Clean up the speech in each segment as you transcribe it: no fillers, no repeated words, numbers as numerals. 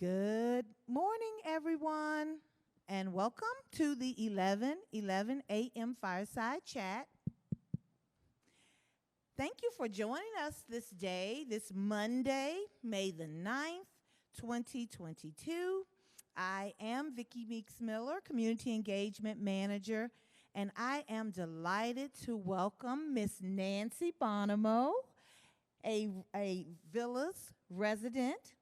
Good morning, everyone, and welcome to the 11:11 a.m. Fireside Chat. Thank you for joining us this day, this Monday, May the 9th, 2022. I am Vickie Meeks-Miller, Community Engagement Manager, and I am delighted to welcome Miss Nancy Bonomo, a Villas resident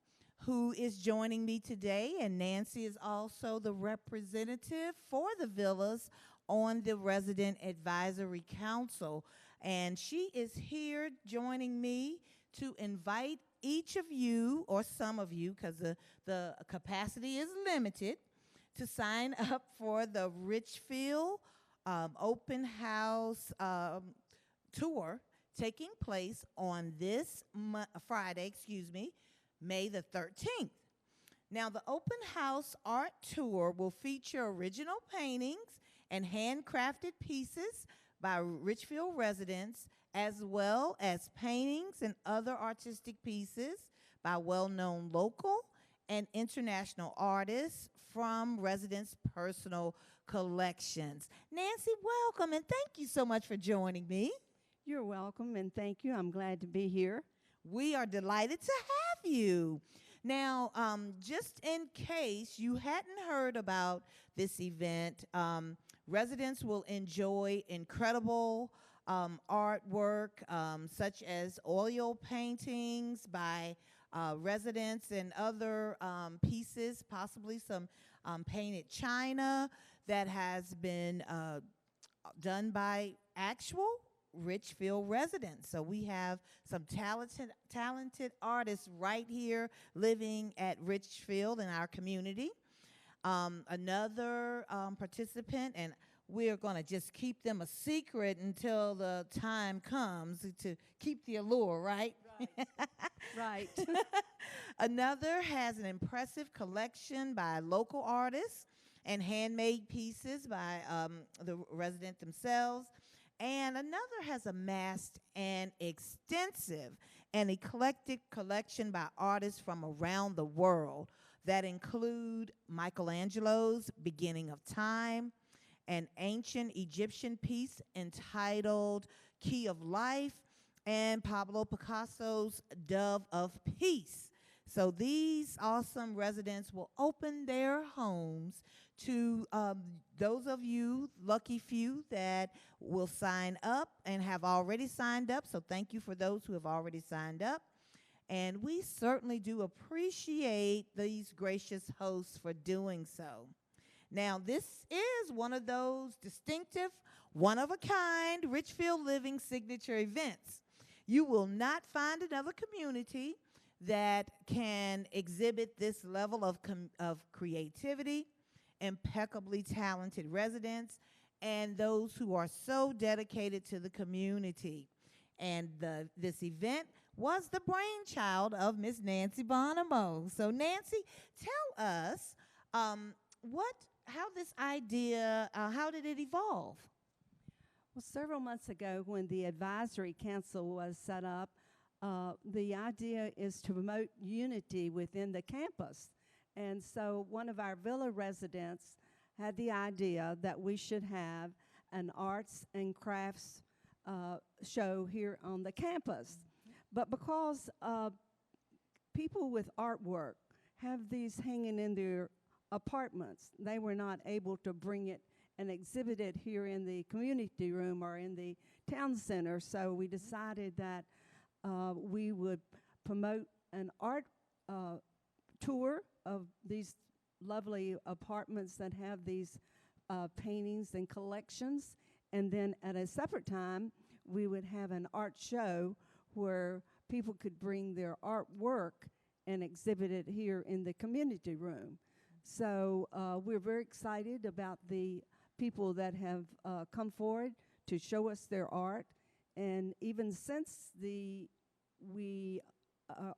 who is joining me today. And Nancy is also the representative for the Villas on the Resident Advisory Council. And she is here joining me to invite each of you, or some of you, because the capacity is limited, to sign up for the Richfield open house tour taking place on this Friday, May the 13th. Now, the open house art tour will feature original paintings and handcrafted pieces by Richfield residents, as well as paintings and other artistic pieces by well-known local and international artists from residents' personal collections. Nancy, welcome, and thank you so much for joining me. You're welcome, and thank you. I'm glad to be here. We are delighted to have you. Now, just in case you hadn't heard about this event, residents will enjoy incredible artwork such as oil paintings by residents and other pieces, possibly some painted china that has been done by actual Richfield residents. So we have some talented artists right here living at Richfield in our community. Another participant, and we're going to just keep them a secret until the time comes to keep the allure, right? Right. Another has an impressive collection by local artists and handmade pieces by the resident themselves. And another has amassed an extensive and eclectic collection by artists from around the world that include Michelangelo's Beginning of Time, an ancient Egyptian piece entitled Key of Life, and Pablo Picasso's Dove of Peace. So these awesome residents will open their homes to those of you, lucky few, that will sign up and have already signed up. So thank you for those who have already signed up. And we certainly do appreciate these gracious hosts for doing so. Now, this is one of those distinctive, one-of-a-kind Richfield Living signature events. You will not find another community that can exhibit this level of creativity, impeccably talented residents, and those who are so dedicated to the community. And this event was the brainchild of Miss Nancy Bonomo. So Nancy, tell us how this idea, how did it evolve? Well, several months ago when the advisory council was set up, the idea is to promote unity within the campus. And so one of our villa residents had the idea that we should have an arts and crafts show here on the campus. But because people with artwork have these hanging in their apartments, they were not able to bring it and exhibit it here in the community room or in the town center. So we decided that we would promote an art tour of these lovely apartments that have these paintings and collections. And then at a separate time, we would have an art show where people could bring their artwork and exhibit it here in the community room. So we're very excited about the people that have come forward to show us their art. And even since we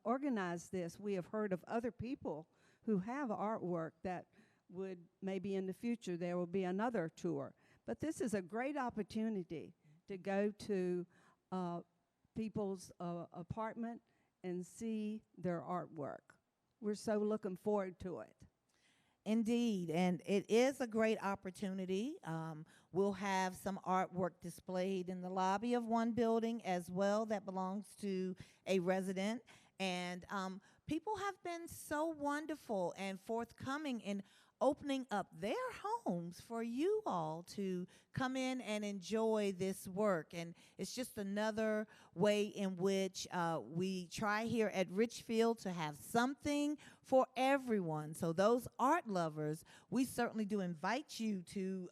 organized this, we have heard of other people who have artwork that would maybe in the future there will be another tour. But this is a great opportunity to go to people's apartment and see their artwork. we're so looking forward to it. Indeed, and it is a great opportunity. We'll have some artwork displayed in the lobby of one building as well that belongs to a resident. And people have been so wonderful and forthcoming in opening up their homes for you all to come in and enjoy this work. And it's just another way in which we try here at Richfield to have something for everyone. So those art lovers, we certainly do invite you to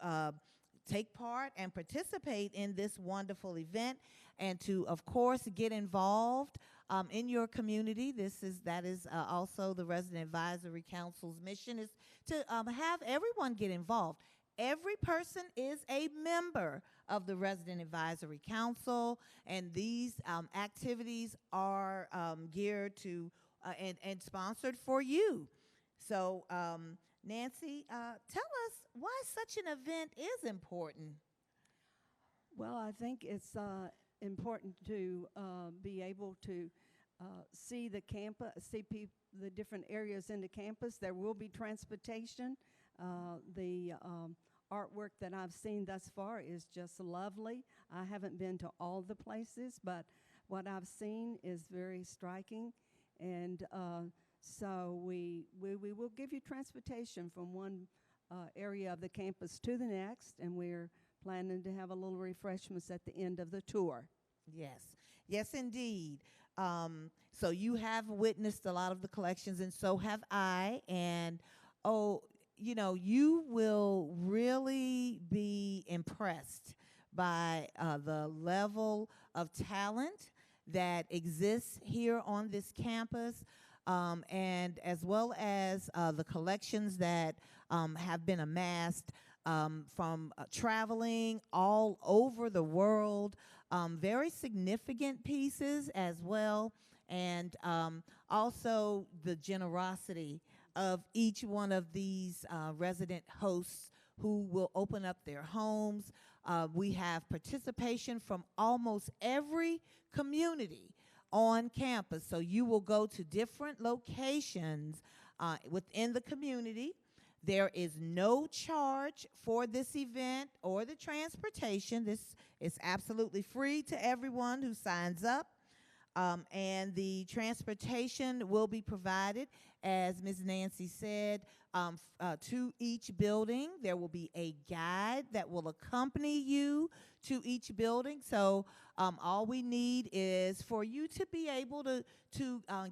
take part and participate in this wonderful event, and to, of course, get involved in your community. That is also the Resident Advisory Council's mission, is to have everyone get involved. Every person is a member of the Resident Advisory Council, and these activities are geared to and sponsored for you. So, Nancy, tell us why such an event is important. Well, I think it's important to be able to see the campus, the different areas in the campus. There will be transportation. The artwork that I've seen thus far is just lovely. I haven't been to all the places, but what I've seen is very striking. And so we will give you transportation from one area of the campus to the next, and we're planning to have a little refreshments at the end of the tour. Yes, yes, indeed. So you have witnessed a lot of the collections, and so have I. And you will really be impressed by the level of talent that exists here on this campus, and as well as the collections that have been amassed from traveling all over the world, very significant pieces as well, and also the generosity of each one of these resident hosts who will open up their homes. We have participation from almost every community on campus. So you will go to different locations within the community. There is no charge for this event or the transportation. This is absolutely free to everyone who signs up. And the transportation will be provided, as Ms. Nancy said, to each building. There will be a guide that will accompany you to each building. So all we need is for you to be able to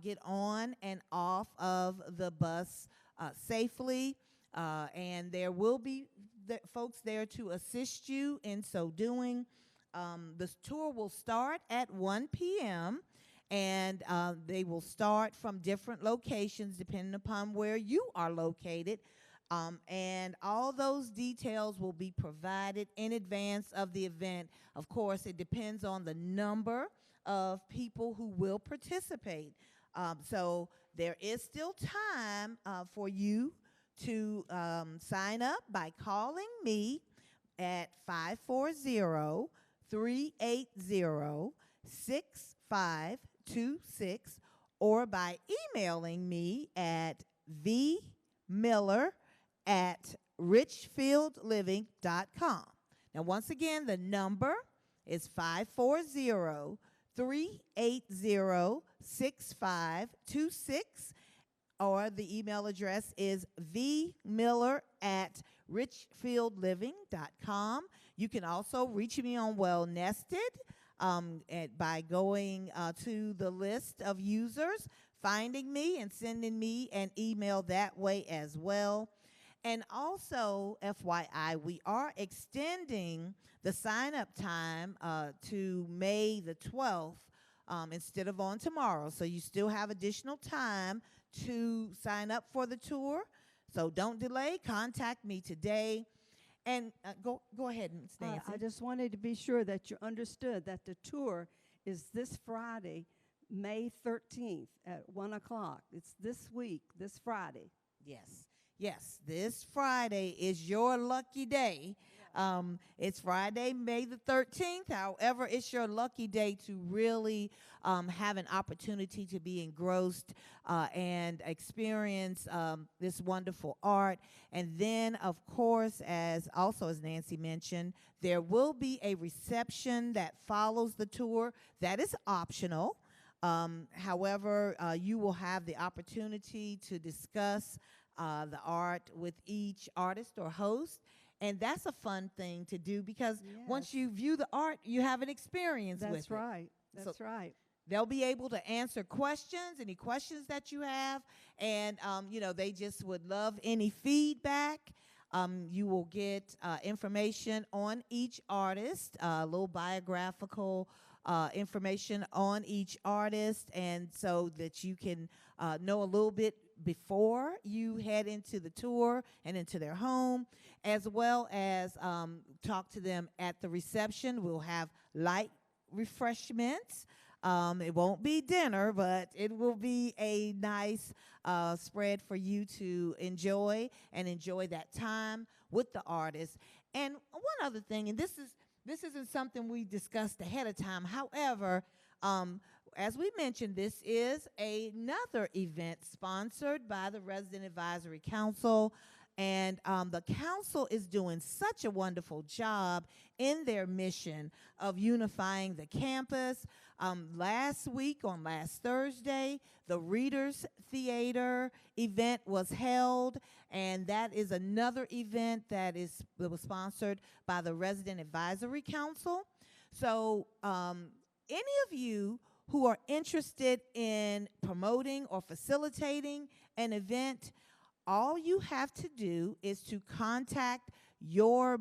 get on and off of the bus safely. And there will be folks there to assist you in so doing. The tour will start at 1 p.m., and they will start from different locations depending upon where you are located. And all those details will be provided in advance of the event. Of course, it depends on the number of people who will participate. So there is still time for you to sign up by calling me at 540-380-6526 or by emailing me at vmiller@richfieldliving.com. Now, once again, the number is 540-380-6526, or the email address is vmiller@richfieldliving.com. You can also reach me on Well Nested by going to the list of users, finding me, and sending me an email that way as well. And also, FYI, we are extending the sign-up time to May the 12th instead of on tomorrow. So you still have additional time to sign up for the tour. So don't delay. Contact me today. And go ahead, Ms. Nancy. I just wanted to be sure that you understood that the tour is this Friday, May 13th at 1 o'clock. It's this week, this Friday. Yes. Yes, this Friday is your lucky day It's Friday, May the 13th. However, it's your lucky day to really have an opportunity to be engrossed and experience this wonderful art. And then, of course, as Nancy mentioned, there will be a reception that follows the tour. That is optional. However, you will have the opportunity to discuss the art with each artist or host. And that's a fun thing to do because once you view the art, you have an experience with it. That's right. That's right. They'll be able to answer questions, any questions that you have. And, they just would love any feedback. You will get information on each artist, a little biographical information on each artist, and so that you can know a little bit before you head into the tour and into their home, as well as talk to them at the reception. We'll have light refreshments. It won't be dinner, but it will be a nice spread for you to enjoy that time with the artist. And one other thing, and this isn't something we discussed ahead of time. However, as we mentioned, this is another event sponsored by the Resident Advisory Council. And the council is doing such a wonderful job in their mission of unifying the campus. Last week, on last Thursday, the Readers Theater event was held, and that is another event that was sponsored by the Resident Advisory Council. So any of you who are interested in promoting or facilitating an event, all you have to do is to contact your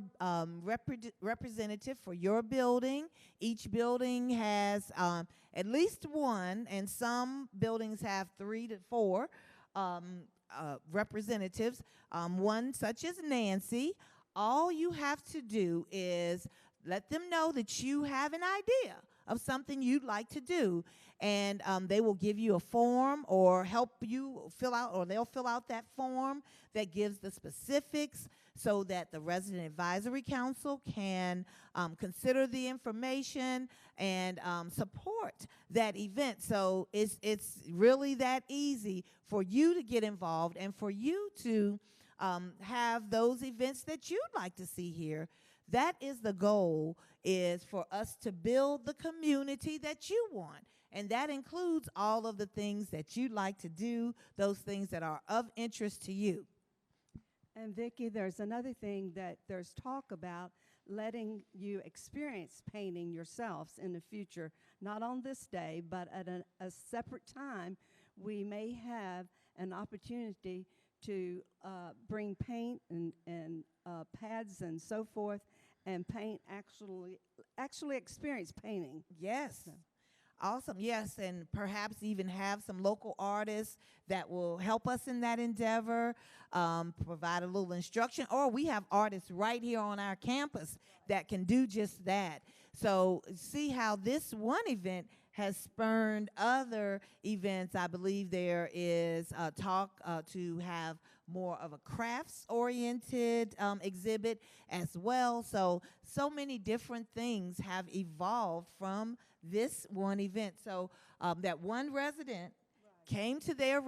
representative for your building. Each building has at least one, and some buildings have 3 to 4 representatives, one such as Nancy. All you have to do is let them know that you have an idea of something you'd like to do, and they will give you a form or help you fill out, or they'll fill out that form that gives the specifics so that the Resident Advisory Council can consider the information and support that event. So it's really that easy for you to get involved and for you to have those events that you'd like to see here. That is the goal, is for us to build the community that you want. And that includes all of the things that you'd like to do, those things that are of interest to you. And Vickie, there's another thing that there's talk about, letting you experience painting yourselves in the future, not on this day, but at a separate time. We may have an opportunity to bring paint and pads and so forth, and paint, actually experience painting. Yes. So. Awesome. Yes, and perhaps even have some local artists that will help us in that endeavor, provide a little instruction. Or we have artists right here on our campus that can do just that. So see how this one event has spurned other events. I believe there is talk to have more of a crafts-oriented exhibit as well. So many different things have evolved from this one event. So that one resident came to their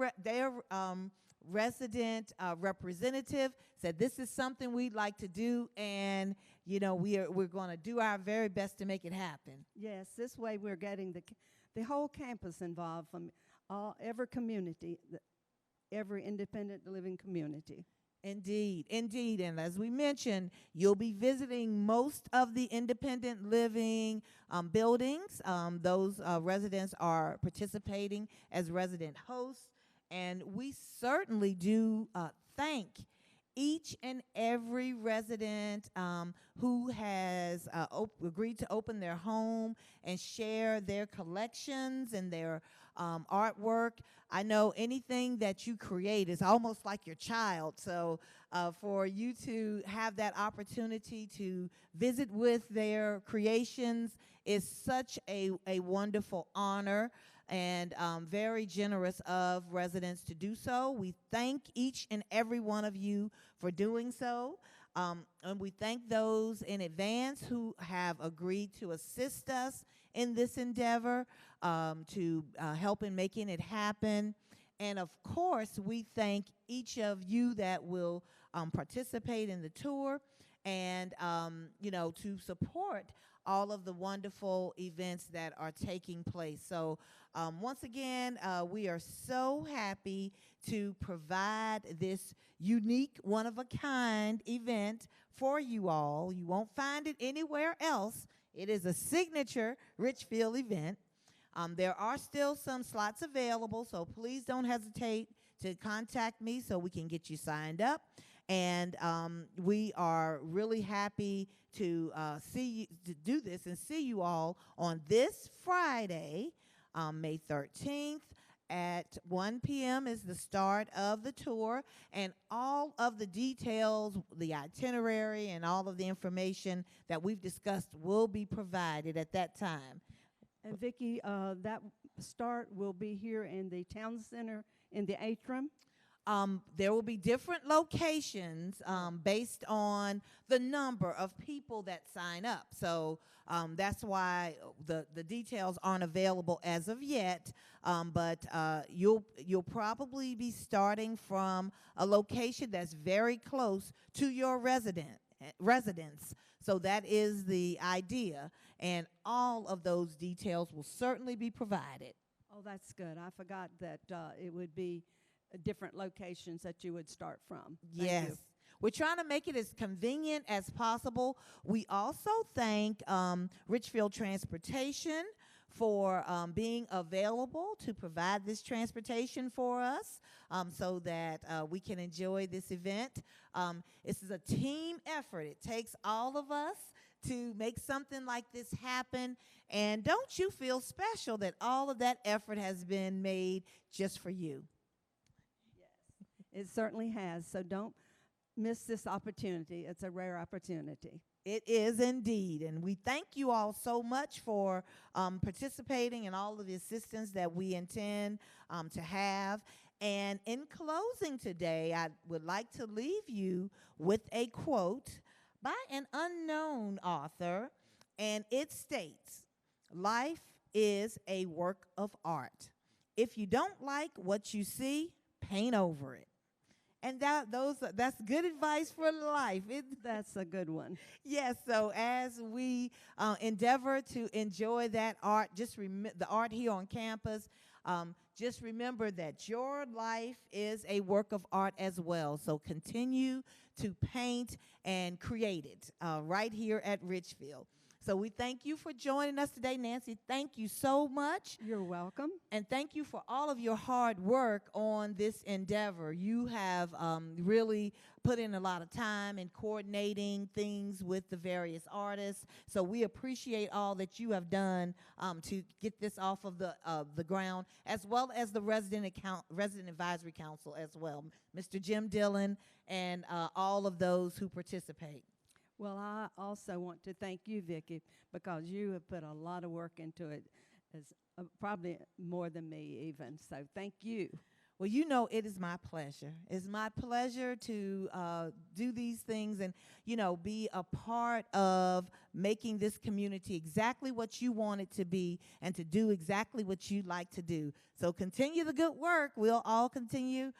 resident representative, said, this is something we'd like to do, and we're going to do our very best to make it happen. Yes, this way we're getting the whole campus involved, from every community, every independent living community. Indeed, indeed. And as we mentioned, you'll be visiting most of the independent living buildings. Those residents are participating as resident hosts. And we certainly do thank each and every resident who has agreed to open their home and share their collections and their artwork. I know anything that you create is almost like your child. So for you to have that opportunity to visit with their creations is such a wonderful honor, and very generous of residents to do so. We thank each and every one of you for doing so. And we thank those in advance who have agreed to assist us in this endeavor, to help in making it happen. And of course, we thank each of you that will participate in the tour and, to support all of the wonderful events that are taking place. So once again, we are so happy to provide this unique, one-of-a-kind event for you all. You won't find it anywhere else. It is a signature Richfield event. There are still some slots available, so please don't hesitate to contact me so we can get you signed up. And we are really happy to see you, to do this and see you all on this Friday, May 13th. At 1 p.m. is the start of the tour, and all of the details, the itinerary, and all of the information that we've discussed will be provided at that time. And Vickie, that start will be here in the town center in the atrium. There will be different locations based on the number of people that sign up. So that's why the details aren't available as of yet. But you'll probably be starting from a location that's very close to your residence. So that is the idea, and all of those details will certainly be provided. Oh, that's good. I forgot that it would be different locations that you would start from. Thank Yes. you. We're trying to make it as convenient as possible. We also thank Richfield Transportation for being available to provide this transportation for us, so that we can enjoy this event. This is a team effort. It takes all of us to make something like this happen. And don't you feel special that all of that effort has been made just for you? It certainly has. So don't miss this opportunity. It's a rare opportunity. It is indeed, and we thank you all so much for participating and all of the assistance that we intend to have. And in closing today, I would like to leave you with a quote by an unknown author, and it states, "Life is a work of art. If you don't like what you see, paint over it." And that's good advice for life. That's a good one. Yes, so as we endeavor to enjoy that art, the art here on campus, just remember that your life is a work of art as well. So continue to paint and create it right here at Richfield. So we thank you for joining us today, Nancy. Thank you so much. You're welcome. And thank you for all of your hard work on this endeavor. You have really put in a lot of time in coordinating things with the various artists. So we appreciate all that you have done to get this off of the ground, as well as the Resident Advisory Council as well, Mr. Jim Dillon, and all of those who participate. Well, I also want to thank you, Vickie, because you have put a lot of work into it, as probably more than me even. So thank you. Well, you know, it is my pleasure. It's my pleasure to do these things and, be a part of making this community exactly what you want it to be and to do exactly what you like to do. So continue the good work. We'll all continue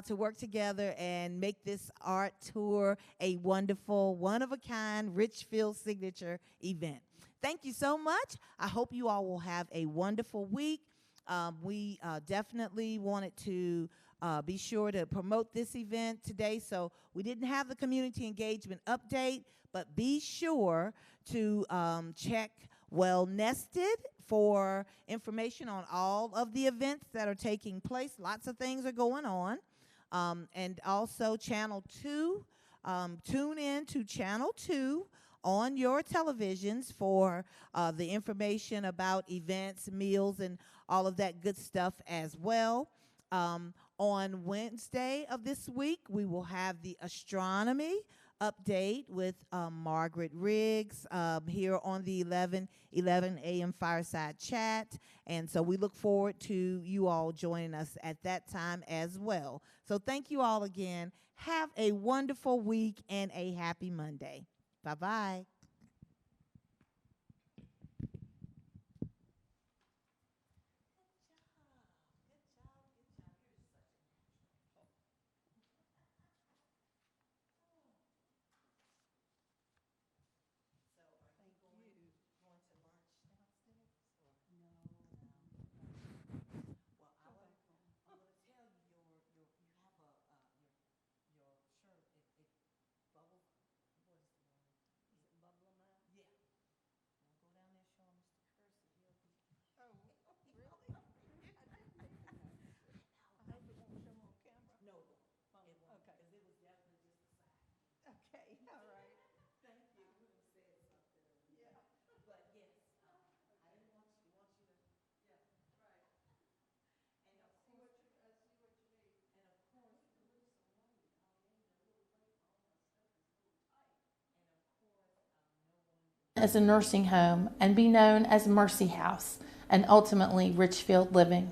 to work together and make this art tour a wonderful, one-of-a-kind Richfield signature event. Thank you so much. I hope you all will have a wonderful week. We definitely wanted to be sure to promote this event today, so we didn't have the community engagement update, but be sure to check Well Nested for information on all of the events that are taking place. Lots of things are going on. And also Channel 2, tune in to Channel 2 on your televisions for the information about events, meals, and all of that good stuff as well. On Wednesday of this week, we will have the astronomy update with Margaret Riggs here on the 11 a.m. Fireside Chat. And so we look forward to you all joining us at that time as well. So thank you all again. Have a wonderful week and a happy Monday. Bye-bye. As a nursing home and be known as Mercy House and ultimately Richfield Living.